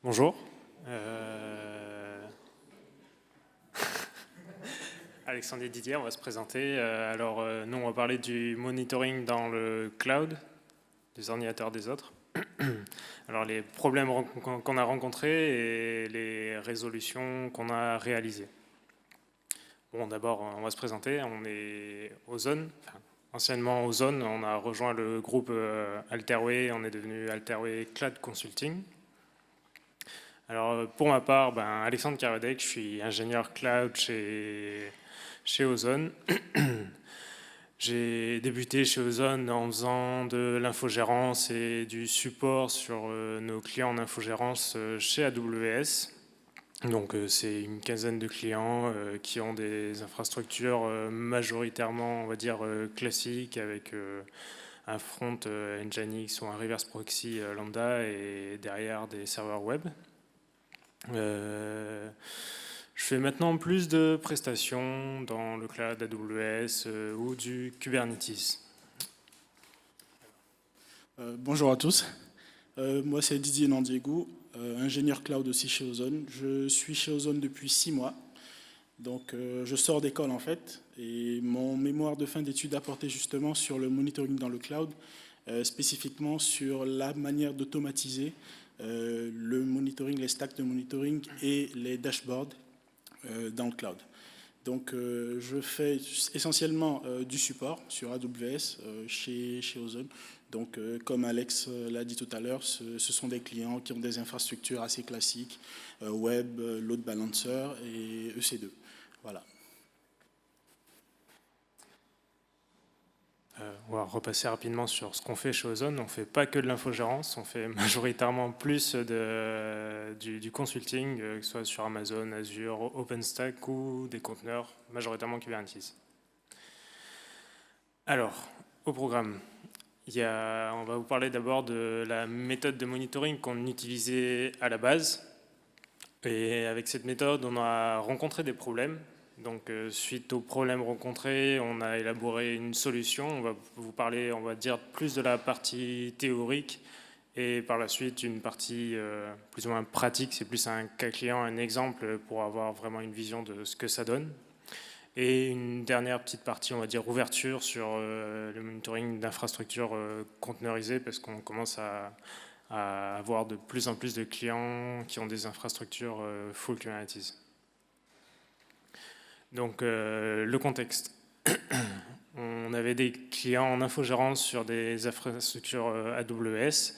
Bonjour. Euh, Alexandre et Didier, on va se présenter. Nous, on va parler du monitoring dans le cloud, des ordinateurs des autres. Alors, les problèmes qu'on a rencontrés et les résolutions qu'on a réalisées. Bon, d'abord, on va se présenter. On est Ozone. Anciennement Ozone, on a rejoint le groupe Alterway. On est devenu Alterway Cloud Consulting. Alors, pour ma part, Alexandre Karadec, je suis ingénieur cloud chez Ozone. J'ai débuté chez Ozone en faisant de l'infogérance et du support sur nos clients en infogérance chez AWS. Donc, c'est une quinzaine de clients qui ont des infrastructures majoritairement, on va dire, classiques avec un front Nginx ou un reverse proxy lambda et derrière des serveurs web. Je fais maintenant plus de prestations dans le cloud AWS ou du Kubernetes. Bonjour à tous, moi c'est Didier Nandiegou, ingénieur cloud aussi chez Ozone. Je suis chez Ozone depuis 6 mois, donc je sors d'école en fait, et mon mémoire de fin d'études a porté justement sur le monitoring dans le cloud, spécifiquement sur la manière d'automatiser le monitoring, les stacks de monitoring et les dashboards dans le cloud. Donc je fais essentiellement du support sur AWS chez Ozone. Donc comme Alex l'a dit tout à l'heure, ce sont des clients qui ont des infrastructures assez classiques, web, load balancer et EC2. Voilà. On va repasser rapidement sur ce qu'on fait chez Ozone. On ne fait pas que de l'infogérance, on fait majoritairement plus du consulting, que ce soit sur Amazon, Azure, OpenStack ou des conteneurs, majoritairement Kubernetes. Alors, au programme, on va vous parler d'abord de la méthode de monitoring qu'on utilisait à la base. Et avec cette méthode, on a rencontré des problèmes. Donc, suite aux problèmes rencontrés, on a élaboré une solution. On va vous parler, on va dire, plus de la partie théorique et par la suite une partie plus ou moins pratique. C'est plus un cas client, un exemple pour avoir vraiment une vision de ce que ça donne. Et une dernière petite partie, on va dire, ouverture sur le monitoring d'infrastructures conteneurisées parce qu'on commence à avoir de plus en plus de clients qui ont des infrastructures full Kubernetes. Donc, le contexte. On avait des clients en infogérance sur des infrastructures AWS.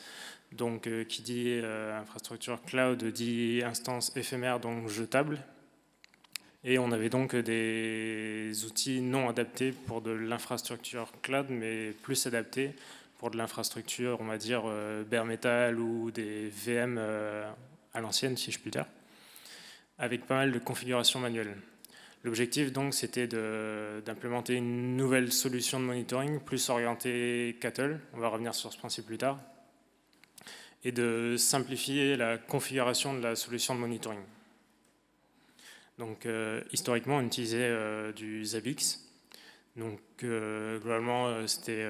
Donc, qui dit infrastructure cloud dit instance éphémère, donc jetable. Et on avait donc des outils non adaptés pour de l'infrastructure cloud, mais plus adaptés pour de l'infrastructure, on va dire, bare metal ou des VM à l'ancienne, si je puis dire, avec pas mal de configurations manuelles. L'objectif, donc, c'était d'implémenter une nouvelle solution de monitoring plus orientée Cattle, on va revenir sur ce principe plus tard, et de simplifier la configuration de la solution de monitoring. Donc, historiquement, on utilisait du Zabbix. Donc, globalement, c'était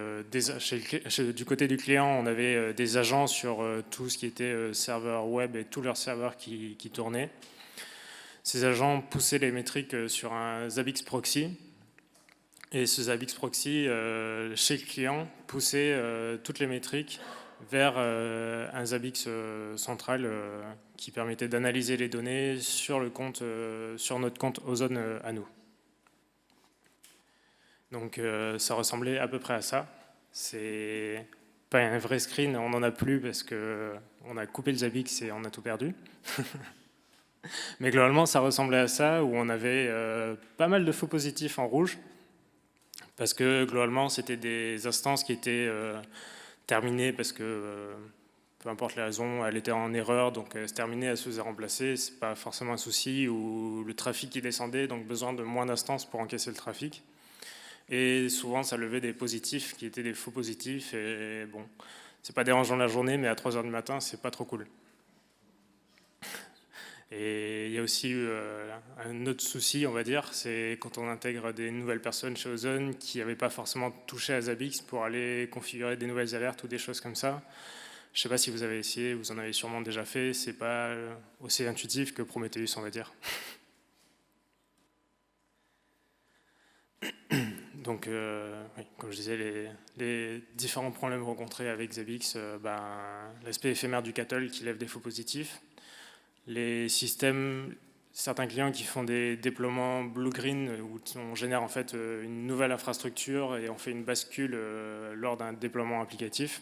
du côté du client, on avait des agents sur tout ce qui était serveur web et tous leurs serveurs qui tournaient. Ces agents poussaient les métriques sur un Zabbix proxy. Et ce Zabbix proxy, chez le client, poussait toutes les métriques vers un Zabbix central qui permettait d'analyser les données sur notre compte Ozone à nous. Donc ça ressemblait à peu près à ça. C'est pas un vrai screen, on n'en a plus parce qu'on a coupé le Zabbix et on a tout perdu. Mais globalement, ça ressemblait à ça, où on avait pas mal de faux positifs en rouge, parce que globalement, c'était des instances qui étaient terminées parce que, peu importe les raisons, elle était en erreur, donc elle se terminait, elle se faisait remplacer. C'est pas forcément un souci, ou le trafic qui descendait, donc besoin de moins d'instances pour encaisser le trafic. Et souvent, ça levait des positifs qui étaient des faux positifs, et bon, c'est pas dérangeant la journée, mais à 3h du matin, c'est pas trop cool. Et il y a aussi un autre souci, on va dire, c'est quand on intègre des nouvelles personnes chez Ozone qui n'avaient pas forcément touché à Zabbix pour aller configurer des nouvelles alertes ou des choses comme ça. Je ne sais pas si vous avez essayé, vous en avez sûrement déjà fait, c'est pas aussi intuitif que Prometheus, on va dire. Donc, oui, comme je disais, les différents problèmes rencontrés avec Zabbix, l'aspect éphémère du cattle qui lève des faux positifs, les systèmes, certains clients qui font des déploiements blue-green où on génère en fait une nouvelle infrastructure et on fait une bascule lors d'un déploiement applicatif,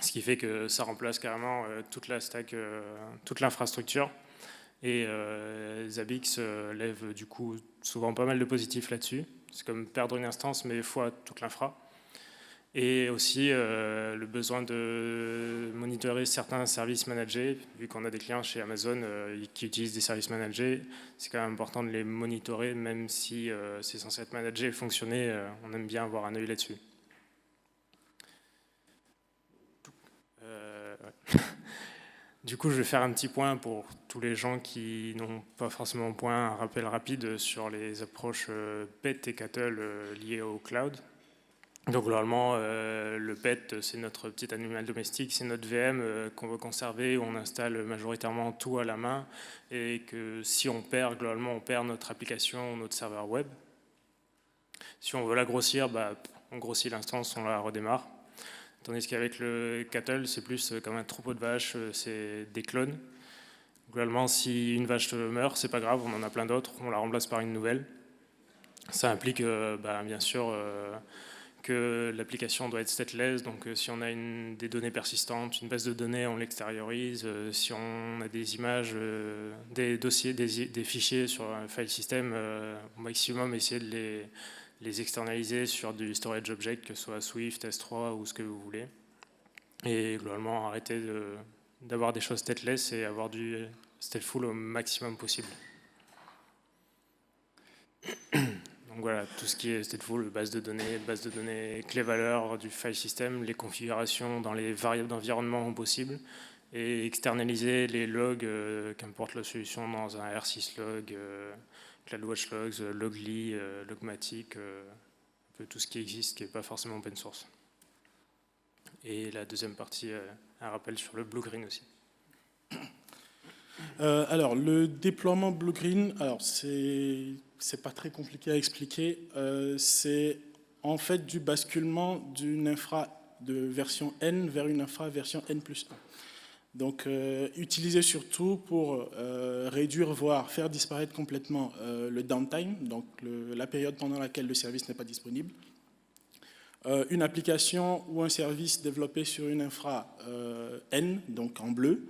ce qui fait que ça remplace carrément toute la stack, toute l'infrastructure. Et Zabbix lève du coup souvent pas mal de positifs là-dessus. C'est comme perdre une instance mais fois toute l'infra. Et aussi le besoin de monitorer certains services managés. Vu qu'on a des clients chez Amazon qui utilisent des services managés, c'est quand même important de les monitorer, même si c'est censé être managé et fonctionner, on aime bien avoir un œil là-dessus. Du coup, je vais faire un petit point pour tous les gens qui n'ont pas forcément point, un rappel rapide sur les approches PET et CATL liées au cloud. Donc globalement, le PET, c'est notre petit animal domestique, c'est notre VM qu'on veut conserver, où on installe majoritairement tout à la main, et que si on perd, globalement, on perd notre application, notre serveur web. Si on veut la grossir, on grossit l'instance, on la redémarre. Tandis qu'avec le cattle, c'est plus comme un troupeau de vaches, c'est des clones. Globalement, si une vache meurt, c'est pas grave, on en a plein d'autres, on la remplace par une nouvelle. Ça implique bien sûr que l'application doit être stateless, donc si on a des données persistantes, une base de données, on l'extériorise. Si on a des images, des dossiers, des fichiers sur un file system, au maximum essayer de les externaliser sur du storage object, que ce soit Swift, S3 ou ce que vous voulez. Et globalement, arrêter d'avoir des choses stateless et avoir du stateful au maximum possible. Donc voilà, tout ce qui est stateful, base de données clé-valeur du file system, les configurations dans les variables d'environnement possibles, et externaliser les logs, qu'importe la solution, dans un R6 log, CloudWatch Logs, Logly, Logmatic, un peu tout ce qui existe, qui n'est pas forcément open source. Et la deuxième partie, un rappel sur le blue-green aussi. Alors, le déploiement blue-green, alors c'est pas très compliqué à expliquer. C'est en fait du basculement d'une infra de version N vers une infra version N+1. Donc, utilisé surtout pour réduire, voire faire disparaître complètement le downtime, donc la période pendant laquelle le service n'est pas disponible. Une application ou un service développé sur une infra N, donc en bleu,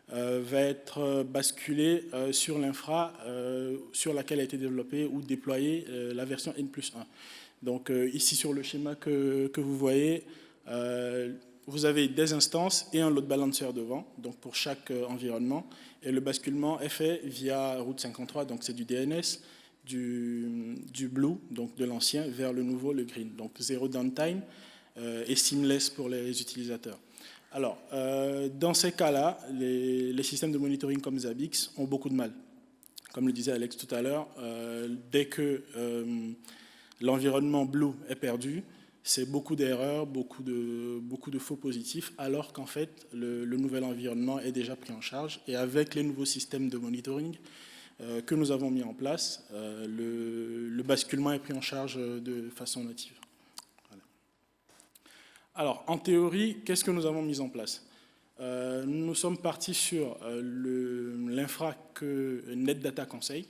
va être basculé sur l'infra sur laquelle a été développée ou déployée la version N+1. Donc ici sur le schéma que vous voyez, vous avez des instances et un load balancer devant, donc pour chaque environnement. Et le basculement est fait via Route 53, donc c'est du DNS, du blue, donc de l'ancien, vers le nouveau, le green. Donc zéro downtime et seamless pour les utilisateurs. Alors, dans ces cas-là, les systèmes de monitoring comme Zabbix ont beaucoup de mal. Comme le disait Alex tout à l'heure, dès que l'environnement blue est perdu, c'est beaucoup d'erreurs, beaucoup de faux positifs, alors qu'en fait, le nouvel environnement est déjà pris en charge. Et avec les nouveaux systèmes de monitoring que nous avons mis en place, le basculement est pris en charge de façon native. Voilà. Alors, en théorie, qu'est-ce que nous avons mis en place ? Nous sommes partis sur l'infra que NetData conseille.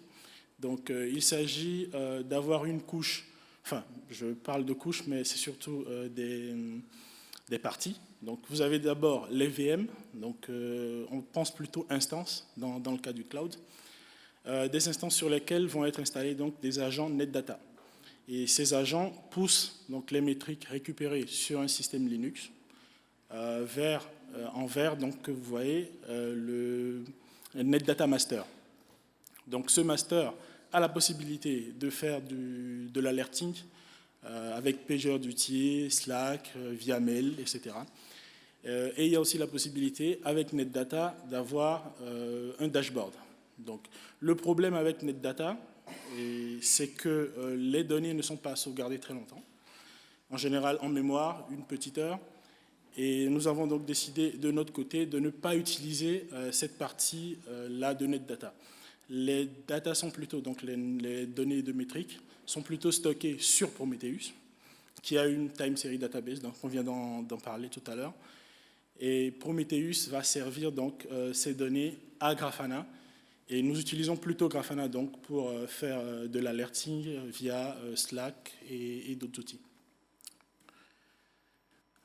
Donc, il s'agit d'avoir une couche. Enfin, je parle de couches, mais c'est surtout des parties. Donc, vous avez d'abord les VM, donc on pense plutôt instances dans le cas du cloud, des instances sur lesquelles vont être installés donc des agents NetData. Et ces agents poussent donc les métriques récupérées sur un système Linux en vert, donc que vous voyez le NetData Master. Donc, ce master a la possibilité de faire de l'alerting avec PagerDuty, Slack, via mail, etc. Et il y a aussi la possibilité, avec NetData, d'avoir un dashboard. Donc, le problème avec NetData, c'est que les données ne sont pas sauvegardées très longtemps. En général, en mémoire, une petite heure. Et nous avons donc décidé de notre côté de ne pas utiliser cette partie-là de NetData. Les data sont plutôt, donc les données de métrique, sont plutôt stockées sur Prometheus, qui a une time series database, donc on vient d'en parler tout à l'heure. Et Prometheus va servir donc ces données à Grafana. Et nous utilisons plutôt Grafana donc pour faire de l'alerting via Slack et d'autres outils.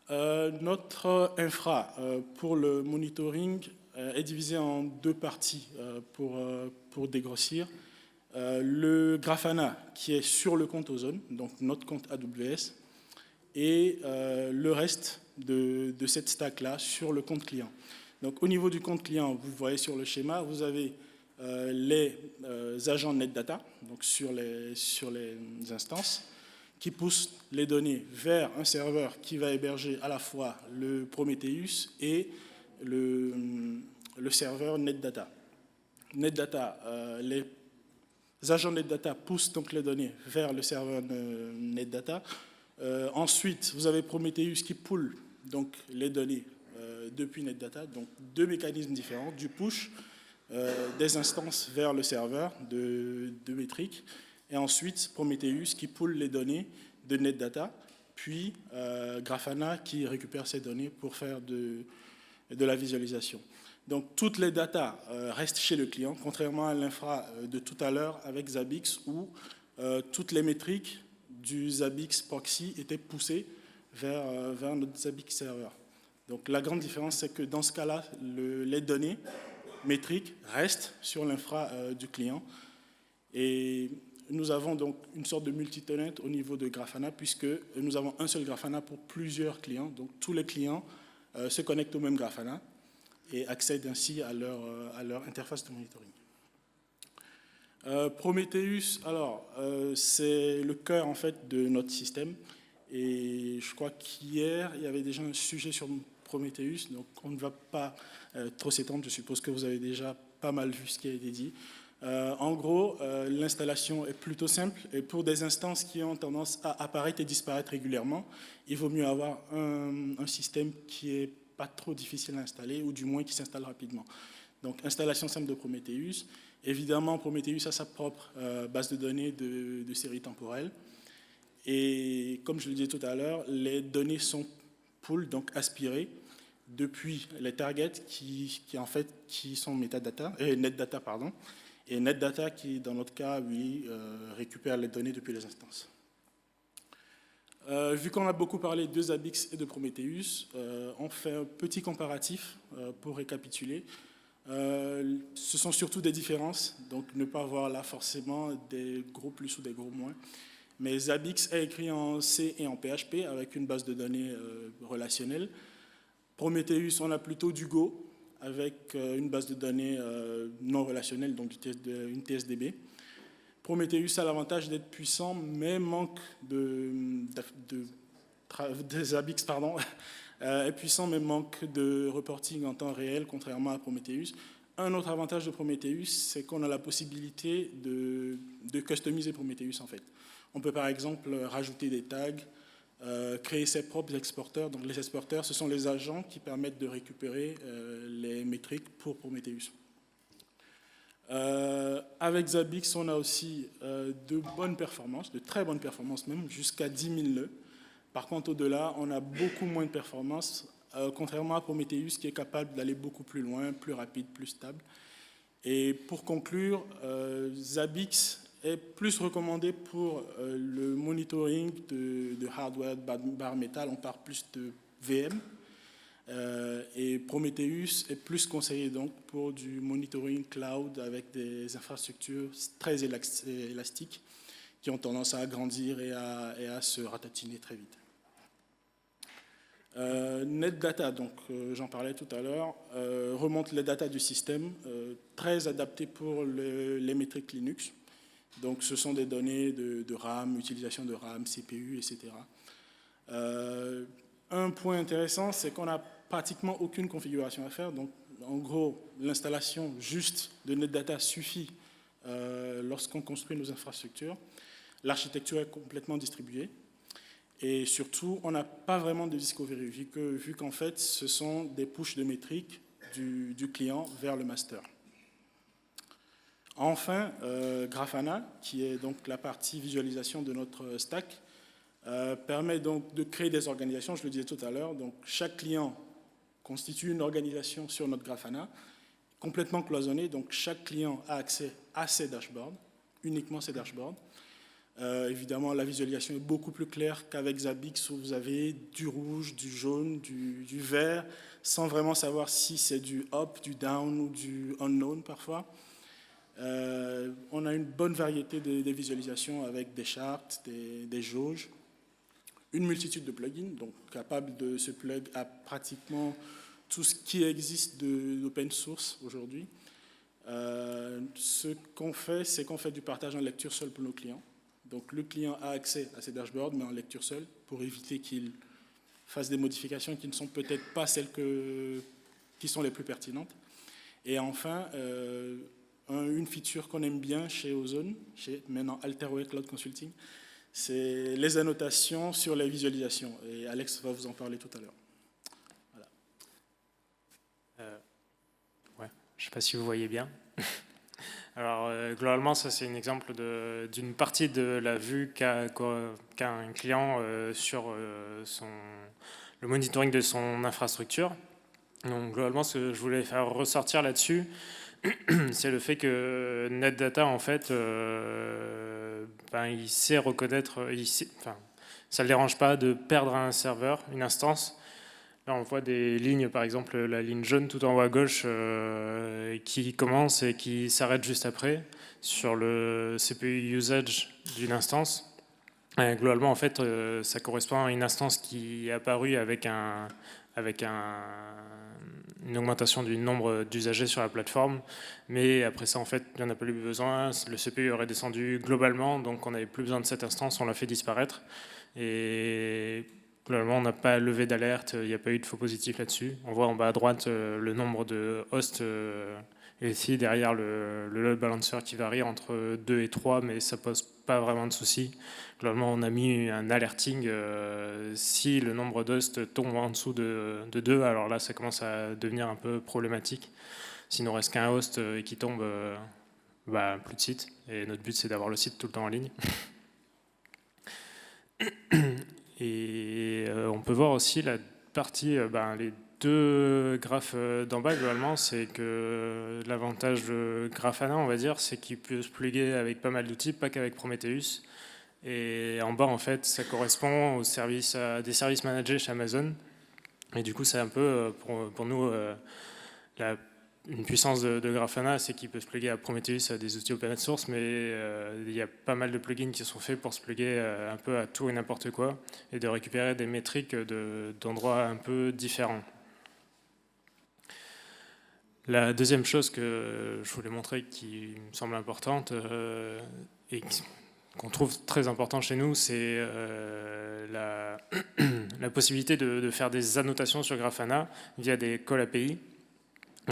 Notre infra pour le monitoring est divisé en deux parties pour dégrossir. Le Grafana qui est sur le compte Ozone, donc notre compte AWS, et le reste de cette stack-là sur le compte client. Donc au niveau du compte client, vous voyez sur le schéma, vous avez les agents NetData, donc sur les instances, qui poussent les données vers un serveur qui va héberger à la fois le Prometheus et le serveur NetData. Les agents NetData poussent donc les données vers le serveur NetData. Ensuite, vous avez Prometheus qui poule donc les données depuis NetData, donc deux mécanismes différents, du push des instances vers le serveur de métriques, et ensuite Prometheus qui poule les données de NetData, puis Grafana qui récupère ces données pour faire de la visualisation. Donc toutes les datas restent chez le client, contrairement à l'infra de tout à l'heure avec Zabbix, où toutes les métriques du Zabbix proxy étaient poussées vers notre Zabbix serveur. Donc la grande différence, c'est que dans ce cas-là, les données métriques restent sur l'infra du client. Et nous avons donc une sorte de multi-tenant au niveau de Grafana, puisque nous avons un seul Grafana pour plusieurs clients. Donc tous les clients se connectent au même Grafana et accèdent ainsi à leur interface de monitoring. Prometheus, alors, c'est le cœur en fait de notre système. Et je crois qu'hier, il y avait déjà un sujet sur Prometheus, donc on ne va pas trop s'étendre, je suppose que vous avez déjà pas mal vu ce qui a été dit. En gros, l'installation est plutôt simple, et pour des instances qui ont tendance à apparaître et disparaître régulièrement, il vaut mieux avoir un système qui est pas trop difficile à installer, ou du moins qui s'installe rapidement. Donc, installation simple de Prometheus. Évidemment, Prometheus a sa propre base de données de série temporelle. Et comme je le disais tout à l'heure, les données sont pool, donc aspirées, depuis les targets qui sont NetData, pardon, et NetData qui, dans notre cas, lui, récupère les données depuis les instances. Vu qu'on a beaucoup parlé de Zabbix et de Prometheus, on fait un petit comparatif pour récapituler. Ce sont surtout des différences, donc ne pas voir là forcément des gros plus ou des gros moins. Mais Zabbix est écrit en C et en PHP avec une base de données relationnelle. Prometheus, on a plutôt du Go avec une base de données non relationnelle, donc une TSDB. Prometheus a l'avantage d'être puissant, mais manque Zabbix, pardon, est puissant, mais manque de reporting en temps réel, contrairement à Prometheus. Un autre avantage de Prometheus, c'est qu'on a la possibilité de customiser Prometheus, en fait. On peut par exemple rajouter des tags, créer ses propres exporteurs. Donc les exporteurs, ce sont les agents qui permettent de récupérer les métriques pour Prometheus. Avec Zabbix, on a aussi de bonnes performances, de très bonnes performances même, jusqu'à 10 000 nœuds. Par contre, au-delà, on a beaucoup moins de performances, contrairement à Prometheus qui est capable d'aller beaucoup plus loin, plus rapide, plus stable. Et pour conclure, Zabbix est plus recommandé pour le monitoring de hardware bare metal, on parle plus de VM. Et Prometheus est plus conseillé donc pour du monitoring cloud avec des infrastructures très élastiques qui ont tendance à grandir et à se ratatiner très vite. NetData, donc j'en parlais tout à l'heure, remonte les datas du système, très adaptées pour les métriques Linux. Donc ce sont des données de RAM, utilisation de RAM, CPU, etc. Un point intéressant, c'est qu'on n'a pratiquement aucune configuration à faire. Donc en gros, l'installation juste de NetData suffit lorsqu'on construit nos infrastructures. L'architecture est complètement distribuée. Et surtout, on n'a pas vraiment de discovery, vu qu'en fait, ce sont des pushes de métriques du client vers le master. Enfin, Grafana, qui est donc la partie visualisation de notre stack, permet donc de créer des organisations, je le disais tout à l'heure. Donc, chaque client constitue une organisation sur notre Grafana, complètement cloisonnée. Donc, chaque client a accès à ces dashboards, uniquement ces dashboards. Évidemment, la visualisation est beaucoup plus claire qu'avec Zabbix, où vous avez du rouge, du jaune, du vert, sans vraiment savoir si c'est du up, du down ou du unknown parfois. On a une bonne variété des visualisations avec des charts, des jauges, une multitude de plugins, donc capable de se plug à pratiquement tout ce qui existe d'open source aujourd'hui. Ce qu'on fait, c'est qu'on fait du partage en lecture seule pour nos clients. Donc le client a accès à ces dashboards, mais en lecture seule, pour éviter qu'il fasse des modifications qui ne sont peut-être pas celles qui sont les plus pertinentes. Et enfin, une feature qu'on aime bien chez Ozone, chez maintenant Alterway Cloud Consulting, c'est les annotations sur les visualisations. Et Alex va vous en parler tout à l'heure. Voilà. Ouais, je ne sais pas si vous voyez bien. Alors, globalement, ça, c'est un exemple d'une partie de la vue qu'a un client sur le monitoring de son infrastructure. Donc, globalement, ce que je voulais faire ressortir là-dessus, c'est le fait que NetData, en fait, il sait reconnaître, ça ne le dérange pas de perdre un serveur, une instance. Là, on voit des lignes, par exemple, la ligne jaune tout en haut à gauche qui commence et qui s'arrête juste après sur le CPU usage d'une instance. Et globalement, en fait, ça correspond à une instance qui est apparue avec une augmentation du nombre d'usagers sur la plateforme. Mais après ça, en fait, il n'y en a plus besoin. Le CPU aurait descendu globalement, donc on n'avait plus besoin de cette instance, on l'a fait disparaître. Et globalement, on n'a pas levé d'alerte, il n'y a pas eu de faux positifs là-dessus. On voit en bas à droite le nombre de hosts et ici derrière le load balancer qui varie entre 2 et 3, mais ça ne pose pas vraiment de soucis. Globalement, on a mis un alerting si le nombre d'hosts tombe en dessous de 2, alors là, ça commence à devenir un peu problématique. S'il ne reste qu'un host et qui tombe, plus de site. Et notre but, c'est d'avoir le site tout le temps en ligne. Et on peut voir aussi la partie, les deux graphes d'en bas, globalement, c'est que l'avantage de Grafana, on va dire, c'est qu'il peut se plugger avec pas mal d'outils, pas qu'avec Prometheus. Et en bas, en fait, ça correspond à des services managés chez Amazon. Et du coup, c'est un peu, pour nous, une puissance de Grafana, c'est qu'il peut se plugger à Prometheus, à des outils open source, mais il y a pas mal de plugins qui sont faits pour se plugger un peu à tout et n'importe quoi, et de récupérer des métriques d'endroits un peu différents. La deuxième chose que je voulais montrer qui me semble importante et qu'on trouve très important chez nous, c'est la possibilité de faire des annotations sur Grafana via des calls API.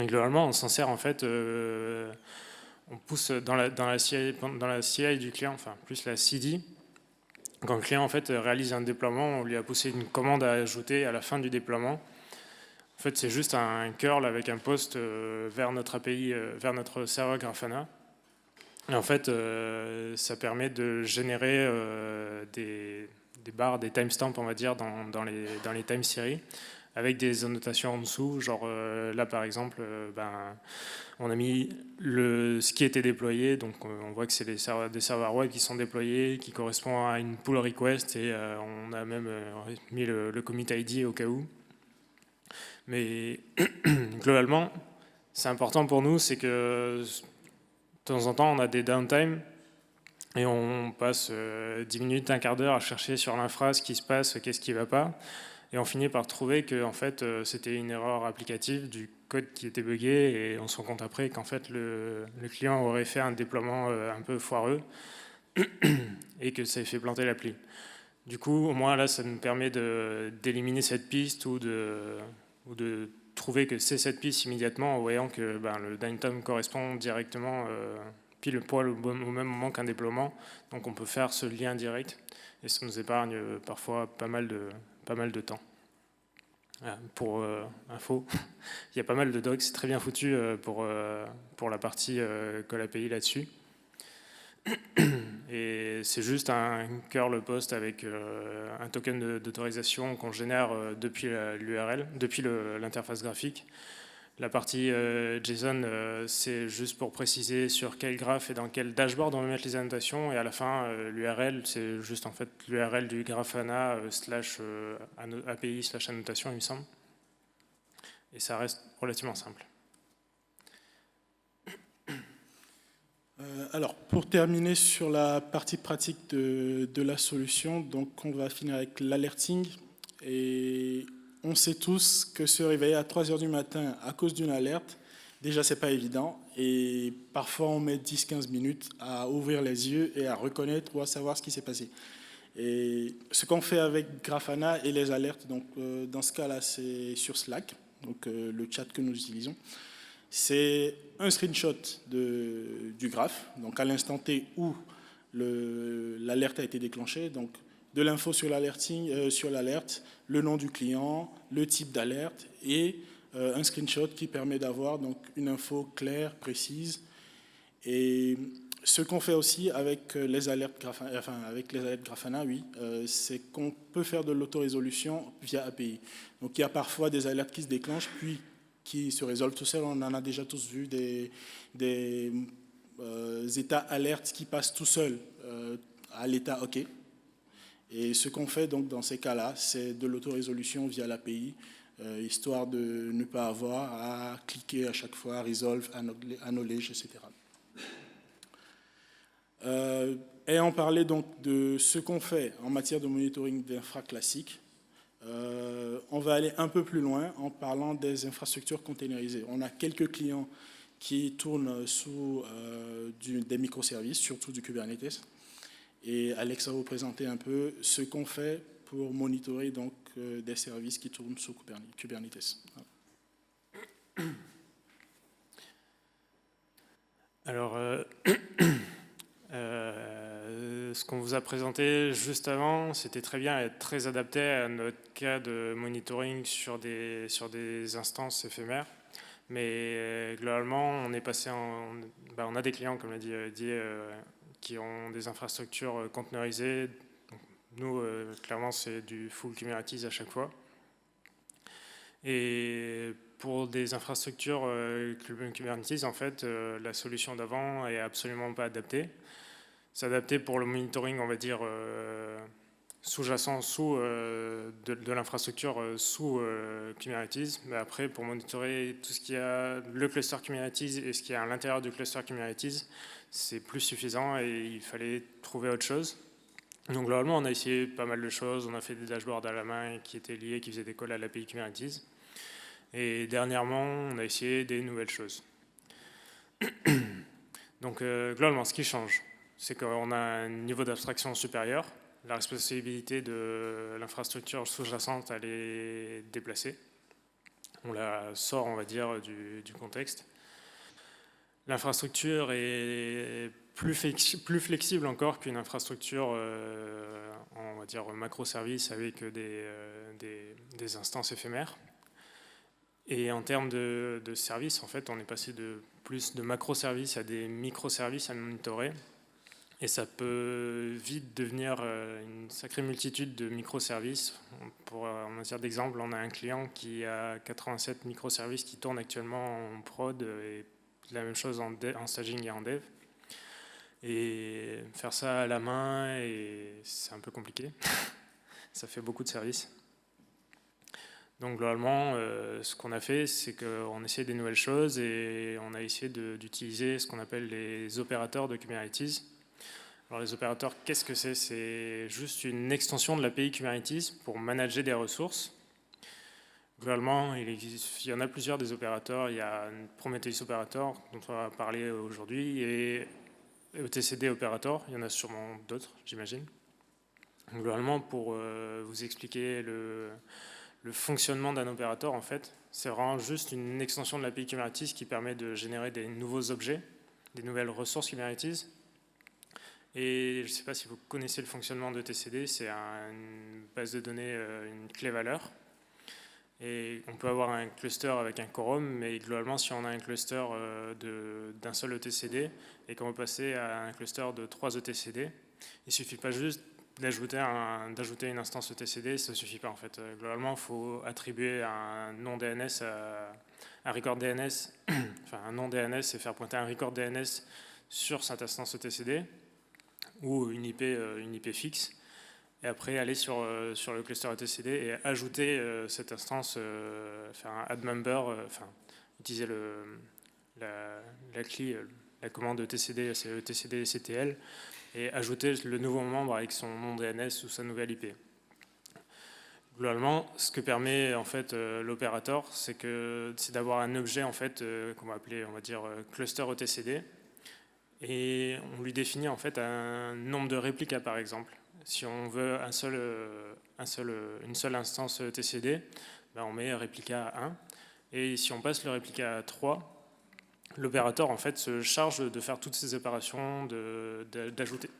Et globalement, on s'en sert en fait, on pousse dans la CI du client, enfin plus la CD. Quand le client en fait réalise un déploiement, on lui a poussé une commande à ajouter à la fin du déploiement. En fait, c'est juste un curl avec un post vers notre API, vers notre serveur Grafana. Et en fait, ça permet de générer des barres, des timestamps, on va dire, dans les time series, avec des annotations en dessous. Genre là, par exemple, on a mis ce qui était déployé. Donc, on voit que c'est des serveurs web qui sont déployés, qui correspondent à une pull request. Et on a même mis le commit ID au cas où. Mais globalement, c'est important pour nous, c'est que de temps en temps, on a des downtime et on passe 10 minutes, un quart d'heure à chercher sur l'infra ce qui se passe, qu'est-ce qui ne va pas. Et on finit par trouver que en fait, c'était une erreur applicative du code qui était buggé et on se rend compte après qu'en fait, le client aurait fait un déploiement un peu foireux et que ça ait fait planter l'appli. Du coup, au moins là, ça nous permet d'éliminer cette piste ou de trouver que c'est cette piste immédiatement en voyant que le downtime correspond directement pile poil au même moment qu'un déploiement. Donc on peut faire ce lien direct et ça nous épargne parfois pas mal de temps. Pour info, il y a pas mal de docs, c'est très bien foutu pour la partie call API là-dessus. Et c'est juste un curl post avec un token d'autorisation qu'on génère depuis l'URL, depuis l'interface graphique. La partie JSON, c'est juste pour préciser sur quel graphe et dans quel dashboard on veut mettre les annotations. Et à la fin, l'URL, c'est juste en fait l'URL du Grafana API / annotation, il me semble. Et ça reste relativement simple. Alors, pour terminer sur la partie pratique de la solution, donc on va finir avec l'alerting. Et on sait tous que se réveiller à 3 heures du matin à cause d'une alerte, déjà, c'est pas évident. Et parfois, on met 10-15 minutes à ouvrir les yeux et à reconnaître ou à savoir ce qui s'est passé. Et ce qu'on fait avec Grafana et les alertes, donc dans ce cas-là, c'est sur Slack, donc le chat que nous utilisons. C'est un screenshot du graphe, donc à l'instant T où l'alerte a été déclenchée, donc de l'info sur l'alerte, le nom du client, le type d'alerte et un screenshot qui permet d'avoir donc une info claire, précise. Et ce qu'on fait aussi avec les alertes Grafana, oui, c'est qu'on peut faire de l'autorésolution via API. Donc il y a parfois des alertes qui se déclenchent, puis qui se résolvent tout seul. On en a déjà tous vu des états alertes qui passent tout seuls à l'état OK. Et ce qu'on fait donc dans ces cas-là, c'est de l'autorésolution via l'API, histoire de ne pas avoir à cliquer à chaque fois, resolve, acknowledge, etc. Ayant parlé donc de ce qu'on fait en matière de monitoring d'infra classique, on va aller un peu plus loin en parlant des infrastructures containerisées. On a quelques clients qui tournent sous des microservices, surtout du Kubernetes. Et Alex va vous présenter un peu ce qu'on fait pour monitorer donc, des services qui tournent sous Kubernetes. Alors, ce qu'on vous a présenté juste avant, c'était très bien et très adapté à notre cas de monitoring sur des instances éphémères. Mais globalement, on est passé on a des clients, comme l'a dit Didier, qui ont des infrastructures conteneurisées. Donc, nous, clairement, c'est du full Kubernetes à chaque fois. Et pour des infrastructures Kubernetes, en fait, la solution d'avant est absolument pas adaptée. C'est adapté pour le monitoring, on va dire, sous-jacent, de l'infrastructure sous Kubernetes. Mais après, pour monitorer tout ce qu'il y a, le cluster Kubernetes et ce qu'il y a à l'intérieur du cluster Kubernetes, c'est plus suffisant et il fallait trouver autre chose. Donc globalement, on a essayé pas mal de choses. On a fait des dashboards à la main qui étaient liés, qui faisaient des calls à l'API Kubernetes. Et dernièrement, on a essayé des nouvelles choses. Donc globalement, ce qui change, c'est qu'on a un niveau d'abstraction supérieur. La responsabilité de l'infrastructure sous-jacente, elle est déplacée. On la sort, on va dire, du contexte. L'infrastructure est plus flexible encore qu'une infrastructure, on va dire, macroservice avec des instances éphémères. Et en termes de services, en fait, on est passé de plus de macroservices à des microservices à monitorer. Et ça peut vite devenir une sacrée multitude de microservices. Pour en matière d'exemple, on a un client qui a 87 microservices qui tournent actuellement en prod et la même chose en staging et en dev. Et faire ça à la main, c'est un peu compliqué. Ça fait beaucoup de services. Donc globalement, ce qu'on a fait, c'est qu'on essaie des nouvelles choses et on a essayé d'utiliser ce qu'on appelle les opérateurs de Kubernetes. Alors les opérateurs, qu'est-ce que c'est? C'est juste une extension de l'API Kubernetes pour manager des ressources. Globalement, il y en a plusieurs des opérateurs. Il y a Prometheus Operator, dont on va parler aujourd'hui, et etcd Operator. Il y en a sûrement d'autres, j'imagine. Globalement, pour vous expliquer le fonctionnement d'un opérateur, en fait, c'est vraiment juste une extension de l'API Kubernetes qui permet de générer des nouveaux objets. des nouvelles ressources Kubernetes. Et je ne sais pas si vous connaissez le fonctionnement de TCD, c'est une base de données, une clé valeur. Et on peut avoir un cluster avec un quorum, mais globalement, si on a un cluster d'un seul ETCD et qu'on veut passer à un cluster de 3 ETCD, il ne suffit pas juste d'ajouter une instance ETCD, ça ne suffit pas en fait. Globalement, il faut attribuer un nom DNS, un record DNS, enfin un nom DNS et faire pointer un record DNS sur cette instance ETCD ou une IP fixe. Et après aller sur le cluster ETCD et ajouter cette instance, faire un add member, utiliser la CLI, la commande ETCD, c'est ETCD CTL, et ajouter le nouveau membre avec son nom DNS ou sa nouvelle IP. Globalement, ce que permet en fait l'opérateur, c'est d'avoir un objet en fait qu'on va appeler, on va dire cluster ETCD, et on lui définit en fait un nombre de réplicas par exemple. Si on veut une seule instance TCD, ben on met réplica 1. Et si on passe le réplica à 3, l'opérateur en fait se charge de faire toutes ces opérations, d'ajouter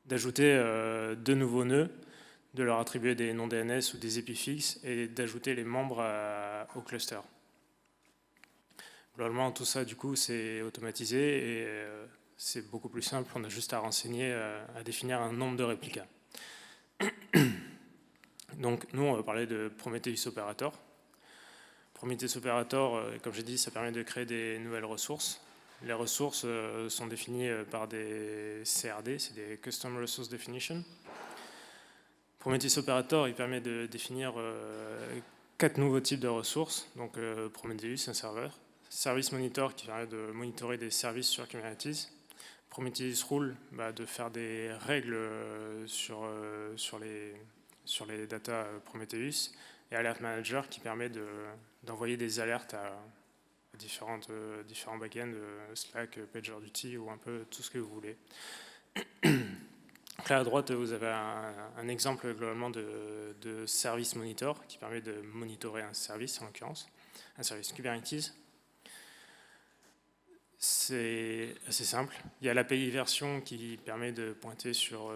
de nouveaux nœuds, de leur attribuer des noms DNS ou des épifixes et d'ajouter les membres au cluster. Globalement, tout ça, du coup, c'est automatisé et c'est beaucoup plus simple. On a juste à renseigner, à définir un nombre de réplicas. Donc, nous, on va parler de Prometheus Operator. Prometheus Operator, comme j'ai dit, ça permet de créer des nouvelles ressources. Les ressources sont définies par des CRD, c'est des Custom Resource Definition. Prometheus Operator, il permet de définir 4 nouveaux types de ressources. Donc, Prometheus, un serveur. Service Monitor, qui permet de monitorer des services sur Kubernetes. Prometheus Rule, de faire des règles sur les data Prometheus. Et Alert Manager, qui permet d'envoyer des alertes à différents backends, Slack, PagerDuty ou un peu tout ce que vous voulez. Là à droite, vous avez un exemple globalement de service monitor qui permet de monitorer un service, en l'occurrence, un service Kubernetes. C'est assez simple. Il y a l'API version qui permet de pointer sur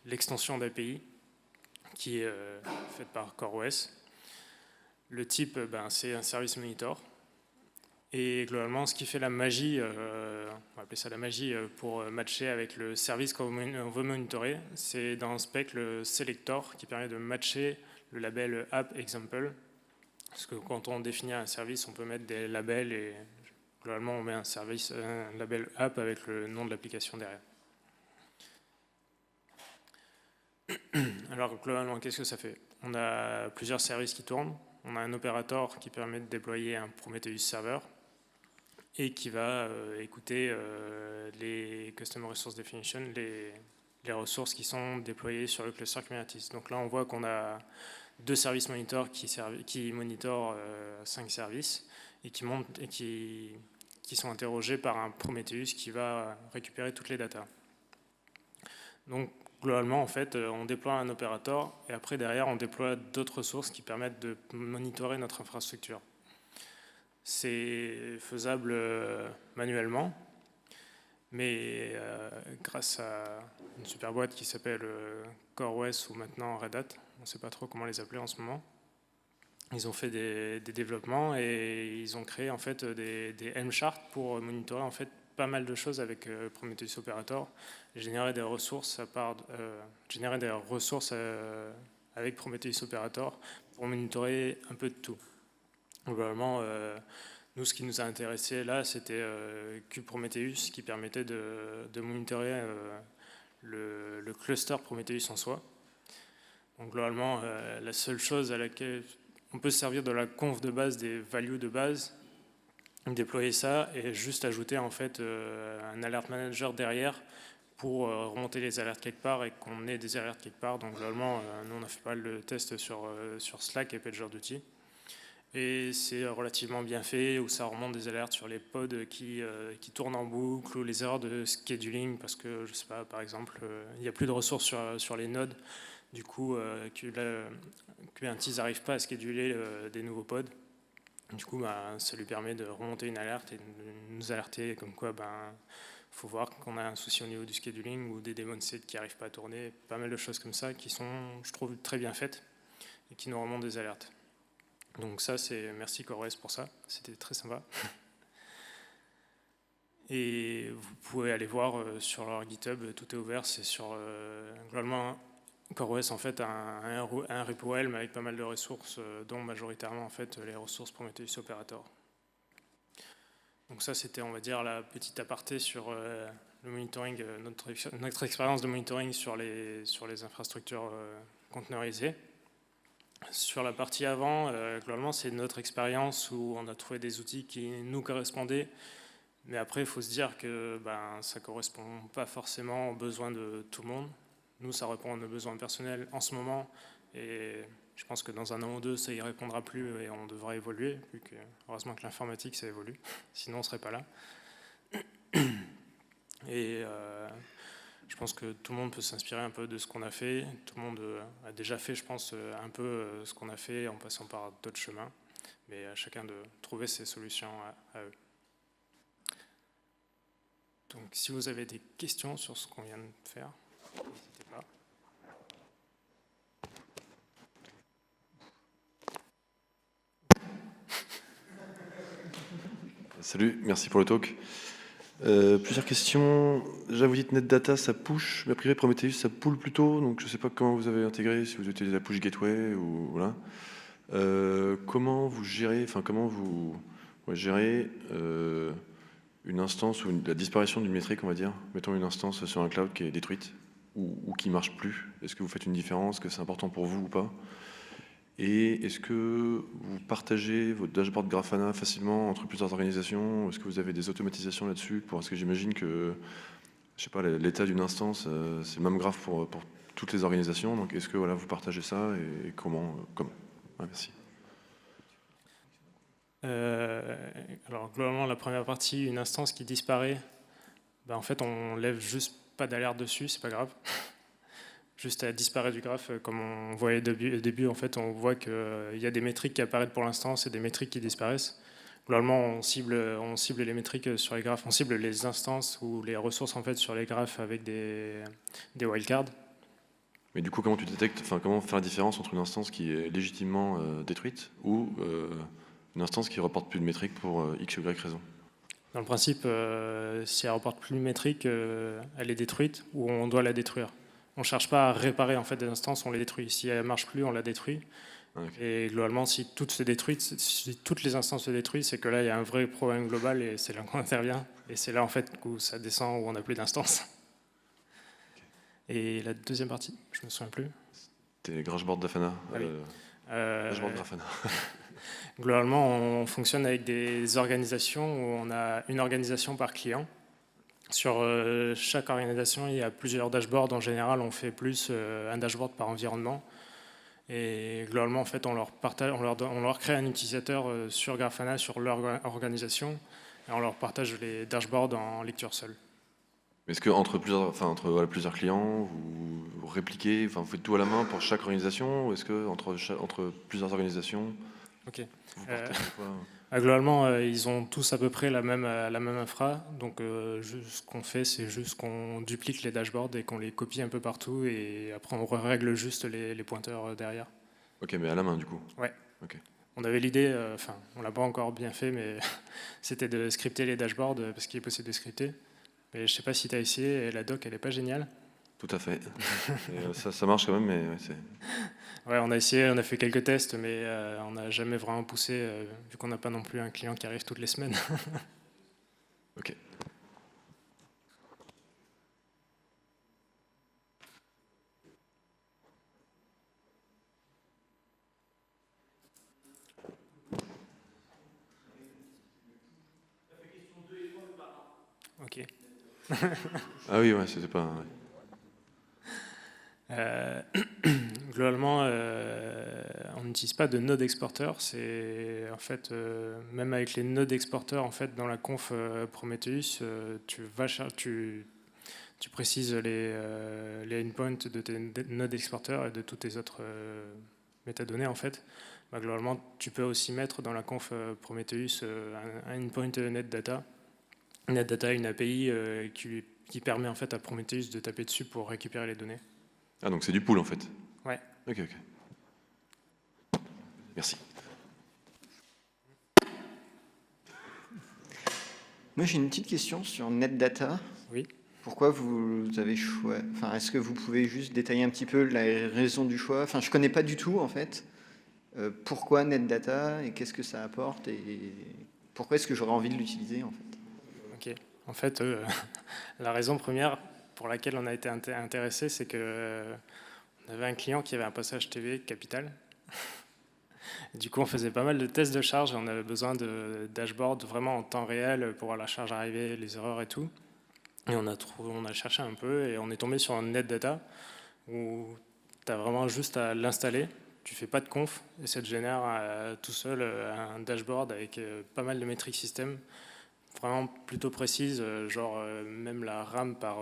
l'extension d'API qui est faite par CoreOS. Le type, c'est un service monitor. Et globalement, ce qui fait la magie, on va appeler ça la magie, pour matcher avec le service qu'on veut monitorer, c'est dans spec le selector qui permet de matcher le label app example. Parce que quand on définit un service, on peut mettre des labels et globalement, on met un label app avec le nom de l'application derrière. Alors, globalement, qu'est-ce que ça fait? On a plusieurs services qui tournent. On a un opérateur qui permet de déployer un Prometheus server et qui va écouter les Custom Resource Definition, les ressources qui sont déployées sur le cluster Kubernetes. Donc là, on voit qu'on a 2 services monitors qui monitorent 5 services et qui sont interrogés par un Prometheus qui va récupérer toutes les datas. Donc, globalement, en fait, on déploie un opérateur et après, derrière, on déploie d'autres ressources qui permettent de monitorer notre infrastructure. C'est faisable manuellement, mais grâce à une super boîte qui s'appelle CoreOS ou maintenant Red Hat, on ne sait pas trop comment les appeler en ce moment. Ils ont fait des développements et ils ont créé en fait des Helm-charts pour monitorer en fait pas mal de choses avec Prometheus Operator, générer des ressources avec Prometheus Operator pour monitorer un peu de tout. Globalement, nous, ce qui nous a intéressé là, c'était kubeprometheus qui permettait de monitorer le cluster Prometheus en soi. Donc globalement, la seule chose à laquelle on peut se servir de la conf de base, des values de base, déployer ça et juste ajouter en fait un alert manager derrière pour remonter les alertes quelque part et qu'on ait des alertes quelque part. Donc globalement, nous on a fait pas le test sur Slack et PagerDuty. Et c'est relativement bien fait, où ça remonte des alertes sur les pods qui tournent en boucle, ou les erreurs de scheduling, parce que, je sais pas, par exemple, il n'y a plus de ressources sur les nodes. Du coup, Kubernetes n'arrive pas à scheduler des nouveaux pods. Du coup, ça lui permet de remonter une alerte et de nous alerter comme quoi faut voir qu'on a un souci au niveau du scheduling ou des daemon sets qui n'arrivent pas à tourner. Pas mal de choses comme ça qui sont, je trouve, très bien faites et qui nous remontent des alertes. Donc ça, merci CoreOS pour ça. C'était très sympa. Et vous pouvez aller voir sur leur GitHub, tout est ouvert. C'est sur, globalement, CoreOS en fait a un repo Helm avec pas mal de ressources, dont majoritairement en fait les ressources Prometheus Operator. Donc ça, c'était, on va dire, la petite aparté sur le monitoring, notre expérience de monitoring sur les infrastructures conteneurisées. Sur la partie avant, globalement, c'est notre expérience où on a trouvé des outils qui nous correspondaient. Mais après, il faut se dire que ça ne correspond pas forcément aux besoins de tout le monde. Nous, ça répond à nos besoins personnels en ce moment. Et je pense que dans un an ou deux, ça y répondra plus et on devra évoluer. Vu que, heureusement que l'informatique, ça évolue. Sinon, on ne serait pas là. Et je pense que tout le monde peut s'inspirer un peu de ce qu'on a fait. Tout le monde a déjà fait, je pense, un peu ce qu'on a fait en passant par d'autres chemins. Mais à chacun de trouver ses solutions à eux. Donc, si vous avez des questions sur ce qu'on vient de faire, n'hésitez pas. Salut, merci pour le talk. Plusieurs questions. Déjà, vous dites NetData, ça push, mais a priori Prometheus, ça pull plutôt. Donc, je ne sais pas comment vous avez intégré, si vous utilisez la push gateway ou voilà. Comment vous gérez, gérez une instance ou la disparition d'une métrique, on va dire. Mettons une instance sur un cloud qui est détruite ou qui ne marche plus. Est-ce que vous faites une différence? Est-ce que c'est important pour vous ou pas? Et est-ce que vous partagez votre dashboard Grafana facilement entre plusieurs organisations? Est-ce que vous avez des automatisations là-dessus? Parce que j'imagine que, je sais pas, l'état d'une instance, c'est le même graphe pour toutes les organisations. Donc est-ce que voilà, vous partagez ça et comment ouais, merci. Alors globalement, la première partie, une instance qui disparaît, en fait, on lève juste pas d'alerte dessus, c'est pas grave. Juste à disparaître du graphe, comme on voyait au début, en fait, on voit qu'il y a des métriques qui apparaissent pour l'instant, et des métriques qui disparaissent. Globalement, on cible les métriques sur les graphes, on cible les instances ou les ressources en fait sur les graphes avec des wildcards. Mais du coup, comment tu détectes, comment faire la différence entre une instance qui est légitimement détruite ou une instance qui ne reporte plus de métriques pour X ou Y raison? Dans le principe, si elle ne reporte plus de métriques, elle est détruite ou on doit la détruire. On ne cherche pas à réparer en fait des instances, on les détruit. Si elle ne marche plus, on la détruit. Okay. Et globalement, si toutes les instances se détruisent, c'est que là, il y a un vrai problème global et c'est là qu'on intervient. Et c'est là en fait où ça descend, où on n'a plus d'instances. Okay. Et la deuxième partie, je ne me souviens plus. C'était Grashboard Grafana. Ah oui. Grashboard Grafana. Globalement, on fonctionne avec des organisations où on a une organisation par client. Sur chaque organisation, il y a plusieurs dashboards. En général, on fait plus un dashboard par environnement. Et globalement, en fait, on leur crée un utilisateur sur Grafana, sur leur organisation, et on leur partage les dashboards en lecture seule. Est-ce que entre plusieurs clients, vous répliquez, vous faites tout à la main pour chaque organisation, ou est-ce que entre plusieurs organisations, okay. Vous partagez quoi? Globalement, ils ont tous à peu près la même infra. Donc, ce qu'on fait, c'est juste qu'on duplique les dashboards et qu'on les copie un peu partout. Et après, on règle juste les pointeurs derrière. Ok, mais à la main, du coup? Ouais. Okay. On avait l'idée, on ne l'a pas encore bien fait, mais c'était de scripter les dashboards parce qu'il est possible de scripter. Mais je ne sais pas si tu as essayé, et la doc, elle n'est pas géniale. Tout à fait. Ça marche quand même, mais ouais, c'est... Ouais, on a essayé, on a fait quelques tests, mais on n'a jamais vraiment poussé, vu qu'on n'a pas non plus un client qui arrive toutes les semaines. Ok. Ok. Ah oui, ouais, c'était pas... Globalement, on n'utilise pas de node exporteur. C'est en fait même avec les nodes exporteurs, en fait, dans la conf Prometheus, tu précises les endpoints de tes nodes exporteurs et de toutes tes autres métadonnées en fait. globalement, tu peux aussi mettre dans la conf Prometheus un endpoint NetData. NetData est une API qui permet en fait à Prometheus de taper dessus pour récupérer les données. Ah, donc c'est du pool en fait. Ouais. Ok. Merci. Moi, j'ai une petite question sur NetData. Oui. Pourquoi vous avez choisi... Enfin, est-ce que vous pouvez juste détailler un petit peu la raison du choix? Enfin, je ne connais pas du tout, en fait. Pourquoi NetData et qu'est-ce que ça apporte et pourquoi est-ce que j'aurais envie de l'utiliser, en fait? Ok. En fait, la raison première pour laquelle on a été intéressé, c'est que on avait un client qui avait un passage TV capital. Du coup, on faisait pas mal de tests de charge et on avait besoin de dashboard vraiment en temps réel pour voir la charge arriver, les erreurs et tout. Et on a cherché un peu et on est tombé sur un NetData où tu as vraiment juste à l'installer. Tu fais pas de conf et ça te génère tout seul un dashboard avec pas mal de métriques système vraiment plutôt précises, genre même la RAM par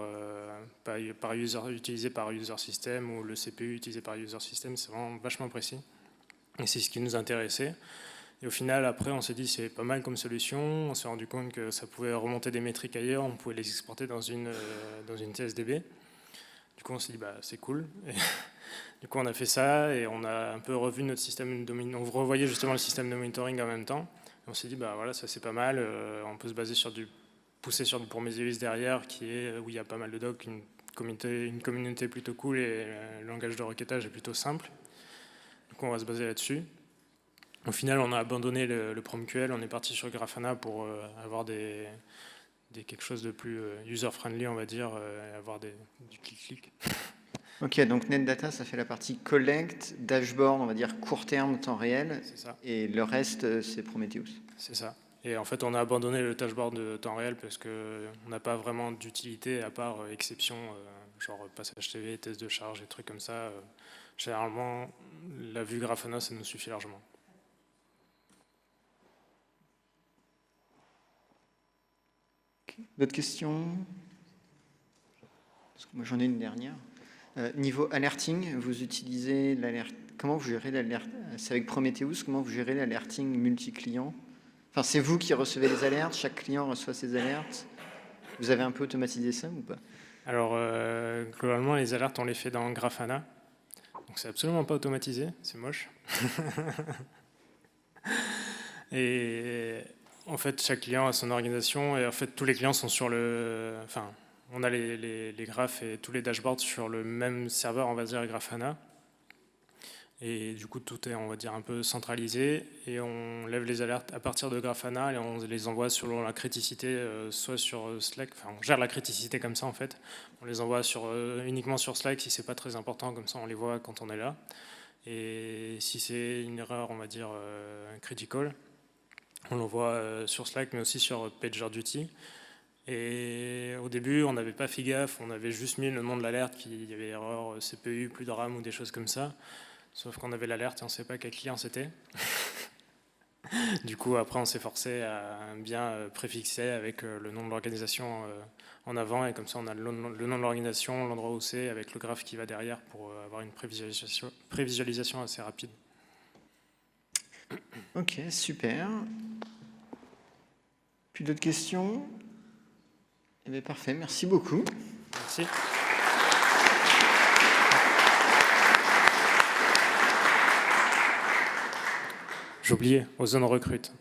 user, utilisée par user system ou le CPU utilisé par user system, c'est vraiment vachement précis. Et c'est ce qui nous intéressait. Et au final, après, on s'est dit c'est pas mal comme solution. On s'est rendu compte que ça pouvait remonter des métriques ailleurs. On pouvait les exporter dans une TSDB. Du coup, on s'est dit c'est cool. Et du coup, on a fait ça et on a un peu revu notre système de monitoring. On revoyait justement le système de monitoring en même temps. Et on s'est dit voilà, ça c'est pas mal. On peut se baser sur pousser sur du Prometheus derrière, où il y a pas mal de docs, une communauté plutôt cool et le langage de requêtage est plutôt simple. Donc on va se baser là-dessus. Au final, on a abandonné le PromQL, on est parti sur Grafana pour avoir quelque chose de plus user-friendly, on va dire, avoir du clic-clic. Ok, donc NetData, ça fait la partie collect, dashboard, on va dire court terme, temps réel, C'est ça. et le reste, c'est Prometheus. C'est ça. Et en fait, on a abandonné le dashboard de temps réel parce qu'on n'a pas vraiment d'utilité à part exception, genre passage TV, test de charge et trucs comme ça. Généralement, la vue Grafana, ça nous suffit largement. Okay. D'autres questions? Parce que moi, j'en ai une dernière. Niveau alerting, vous utilisez l'alert. Comment vous gérez l'alert? C'est avec Prometheus, comment vous gérez l'alerting multi-client? Enfin, c'est vous qui recevez les alertes, chaque client reçoit ses alertes. Vous avez un peu automatisé ça ou pas? Alors, globalement, les alertes, on les fait dans Grafana. Donc, c'est absolument pas automatisé, c'est moche. Et en fait, chaque client a son organisation et en fait, tous les clients sont sur Enfin, on a les graphes et tous les dashboards sur le même serveur, on va dire Grafana. Et du coup, tout est, on va dire, un peu centralisé. Et on lève les alertes à partir de Grafana et on les envoie selon la criticité, soit sur Slack. Enfin, on gère la criticité comme ça, en fait. On les envoie uniquement sur Slack si c'est pas très important, comme ça on les voit quand on est là. Et si c'est une erreur, on va dire, critical, on l'envoie sur Slack, mais aussi sur PagerDuty. Et au début, on n'avait pas fait gaffe, on avait juste mis le nom de l'alerte, qu'il y avait erreur CPU, plus de RAM ou des choses comme ça. Sauf qu'on avait l'alerte et on ne sait pas quel client c'était. Du coup, après, on s'est forcé à bien préfixer avec le nom de l'organisation en avant. Et comme ça, on a le nom de l'organisation, l'endroit où c'est, avec le graphe qui va derrière pour avoir une prévisualisation assez rapide. Ok, super. Plus d'autres questions? Eh bien, parfait, merci beaucoup. Merci. J'ai oublié, Ozone recrute.